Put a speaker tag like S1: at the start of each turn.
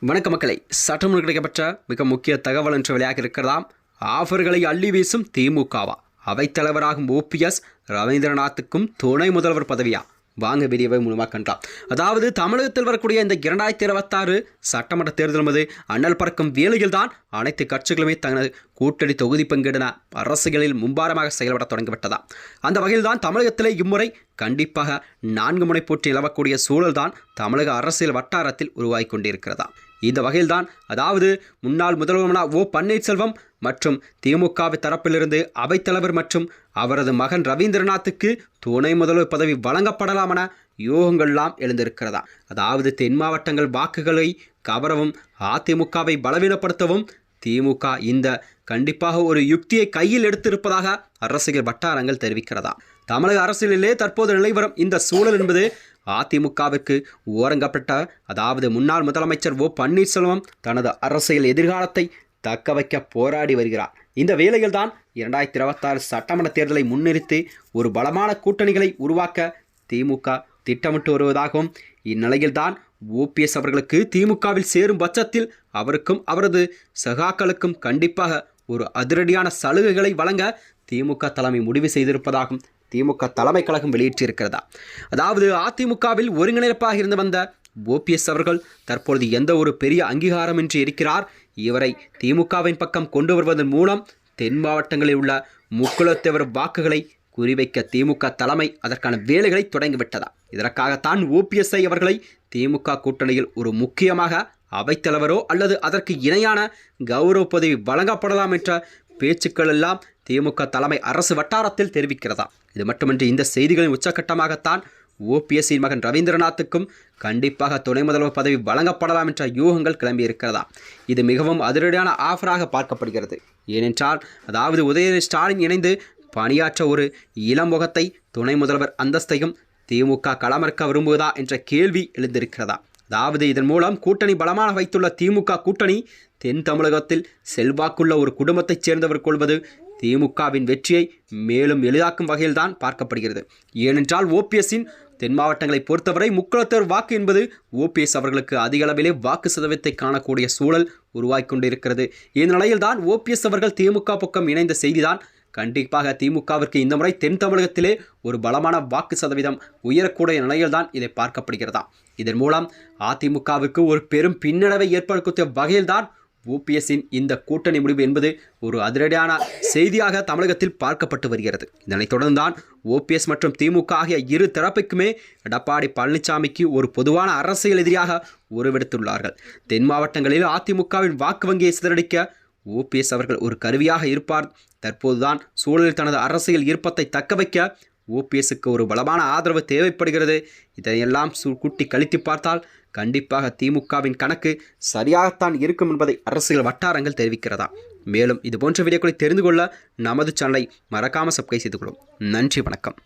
S1: வணக்க மக்களை, சட்டமும் கிடைக்கப்பட்ட மிக முக்கிய தகவல் என்ற வெளியாக இருக்கிறதாம். ஆஃபர்களை அள்ளி வீசும் திமுகவா? அவைத்தலைவராகும் ஓபிஎஸ் ரவீந்திரநாத்துக்கும் துணை முதல்வர் பதவியா? வாங்க வீடியோவை மூலமாக கண்டாம். அதாவது தமிழகத்தில் வரக்கூடிய இந்த 2026 சட்டமன்ற தேர்தல் என்பது அண்ணல் பறக்கும் வேளையில் தான் அனைத்து கட்சிகளுமே தனது கூட்டணி தொகுதி பங்கீடன அரசியலில் மும்பாரமாக செயல்பட தொடங்கிவிட்டதா. அந்த வகையில் தான் தமிழகத்திலே இம்முறை கண்டிப்பாக 4 முனை போட்டி நிலவக்கூடிய சூழல் தான் தமிழக அரசியல் வட்டாரத்தில் உருவாகி கொண்டிருக்கிறதா. இந்த வகையில்தான் அதாவது முன்னாள் முதல்வர் ஓ பன்னீர்செல்வம் மற்றும் திமுக தரப்பிலிருந்து அவைத்தலைவர் மற்றும் அவரது மகன் ரவீந்திரநாத்துக்கு துணை முதல்வர் பதவி வழங்கப்படலாம் என யோகங்கள்லாம் எழுந்திருக்கிறதா. அதாவது தென் மாவட்டங்கள் வாக்குகளை கவரவும் அதிமுகவை பலவீனப்படுத்தவும் திமுக இந்த கண்டிப்பாக ஒரு யுக்தியை கையில் எடுத்திருப்பதாக அரசியல் வட்டாரங்கள் தெரிவிக்கிறதா. தமிழக அரசியலிலே தற்போது நிலைவரும் இந்த சூழல் என்பது அதிமுகவிற்கு ஓரங்கப்பட்ட அதாவது முன்னாள் முதலமைச்சர் ஓ பன்னீர்செல்வம் தனது அரசியல் எதிர்காலத்தை தக்க வைக்க போராடி வருகிறார். இந்த வேளையில் தான் 2026 சட்டமன்ற தேர்தலை முன்னிறுத்தி ஒரு பலமான கூட்டணிகளை உருவாக்க திமுக திட்டமிட்டு வருவதாகவும், இந்நிலையில்தான் ஓபிஎஸ் அவர்களுக்கு திமுகவில் சேரும் பட்சத்தில் அவருக்கும் அவரது சகாக்களுக்கும் கண்டிப்பாக ஒரு அதிரடியான சலுகைகளை வழங்க திமுக தலைமை முடிவு செய்திருப்பதாகவும் திமுக தலைமை கழகம் வெளியிட்டிருக்கிறதா. அதாவது அதிமுகவில் ஒருங்கிணைப்பாக இருந்து வந்த ஓபிஎஸ் அவர்கள் தற்பொழுது எந்த ஒரு பெரிய அங்கீகாரமின்றி இருக்கிறார். இவரை திமுகவின் பக்கம் கொண்டு வருவதன் மூலம் தென் மாவட்டங்களில் உள்ள முக்குலத்தேவர் வாக்குகளை குறிவைக்க திமுக தலைமை அதற்கான வேலைகளை தொடங்கிவிட்டதா. இதற்காகத்தான் ஓபிஎஸ்ஐ அவர்களை திமுக கூட்டணியில் ஒரு முக்கியமாக அவைத்தலைவரோ அல்லது அதற்கு இணையான கௌரவ பதவி வழங்கப்படலாம் என்ற பேச்சுக்கள் எல்லாம் திமுக தலைமை அரசு வட்டாரத்தில் தெரிவிக்கிறதா. இது மட்டுமின்றி இந்த செய்திகளின் உச்சகட்டமாகத்தான் ஓபிஎஸ்ஸின் மகன் ரவீந்திரநாத்துக்கும் கண்டிப்பாக துணை முதல்வர் பதவி வழங்கப்படலாம் என்ற யூகங்கள் கிளம்பியிருக்கிறதா. இது மிகவும் அதிரடியான ஆஃபராக பார்க்கப்படுகிறது. ஏனென்றால் அதாவது உதயநிதி ஸ்டாலின் இணைந்து பணியாற்ற ஒரு இளம் முகத்தை துணை முதல்வர் அந்தஸ்தையும் திமுக களமிறக்க விரும்புவதா என்ற கேள்வி எழுந்திருக்கிறதா. அதாவது இதன் மூலம் கூட்டணி பலமாக வைத்துள்ள திமுக கூட்டணி தென் தமிழகத்தில் செல்வாக்குள்ள ஒரு குடும்பத்தைச் சேர்ந்தவர் கொள்வது திமுகவின் வெற்றியை மேலும் எளிதாக்கும் வகையில்தான் பார்க்கப்படுகிறது. ஏனென்றால் ஓபிஎஸ்ஸின் தென் மாவட்டங்களை பொறுத்தவரை முக்குலத்தேவர் வாக்கு என்பது ஓபிஎஸ் அவர்களுக்கு அதிக அளவிலே வாக்கு சதவீதத்தை காணக்கூடிய சூழல் உருவாகி கொண்டிருக்கிறது. இந்நிலையில்தான் ஓபிஎஸ் அவர்கள் திமுக பக்கம் இணைந்த செய்திதான் கண்டிப்பாக திமுகவிற்கு இந்த முறை தென் தமிழகத்திலே ஒரு பலமான வாக்கு சதவீதம் உயரக்கூடிய நிலையில்தான் இதை பார்க்கப்படுகிறதா. இதன் மூலம் அதிமுகவிற்கு ஒரு பெரும் பின்னடைவை ஏற்படுத்திய வகையில்தான் ஓபிஎஸ்ஸின் இந்த கூட்டணி முடிவு என்பது ஒரு அதிரடியான செய்தியாக தமிழகத்தில் பார்க்கப்பட்டு வருகிறது. இதனைத் தொடர்ந்துதான் ஓபிஎஸ் மற்றும் திமுக ஆகிய இரு தரப்புக்குமே எடப்பாடி பழனிசாமிக்கு ஒரு பொதுவான அரசியல் எதிரியாக உருவெடுத்துள்ளார்கள். தென் மாவட்டங்களில் அதிமுகவின் வாக்கு வங்கியை சிதறடிக்க ஓபிஎஸ் அவர்கள் ஒரு கருவியாக இருப்பார். தற்போதுதான் சூழலில் தனது அரசியல் ஈர்ப்பத்தை தக்க வைக்க ஓபிஎஸ்க்கு ஒரு பலமான ஆதரவு தேவைப்படுகிறது. இதையெல்லாம் கூட்டி கழித்து பார்த்தால் கண்டிப்பாக திமுகவின் கணக்கு சரியாகத்தான் இருக்கும் என்பதை அரசியல் வட்டாரங்கள் தெரிவிக்கிறதா. மேலும் இதுபோன்ற வீடியோக்களை தெரிந்து கொள்ள நமது சேனலை மறக்காமல் சப்ஸ்கிரைப் செய்து கொள்ளும். நன்றி, வணக்கம்.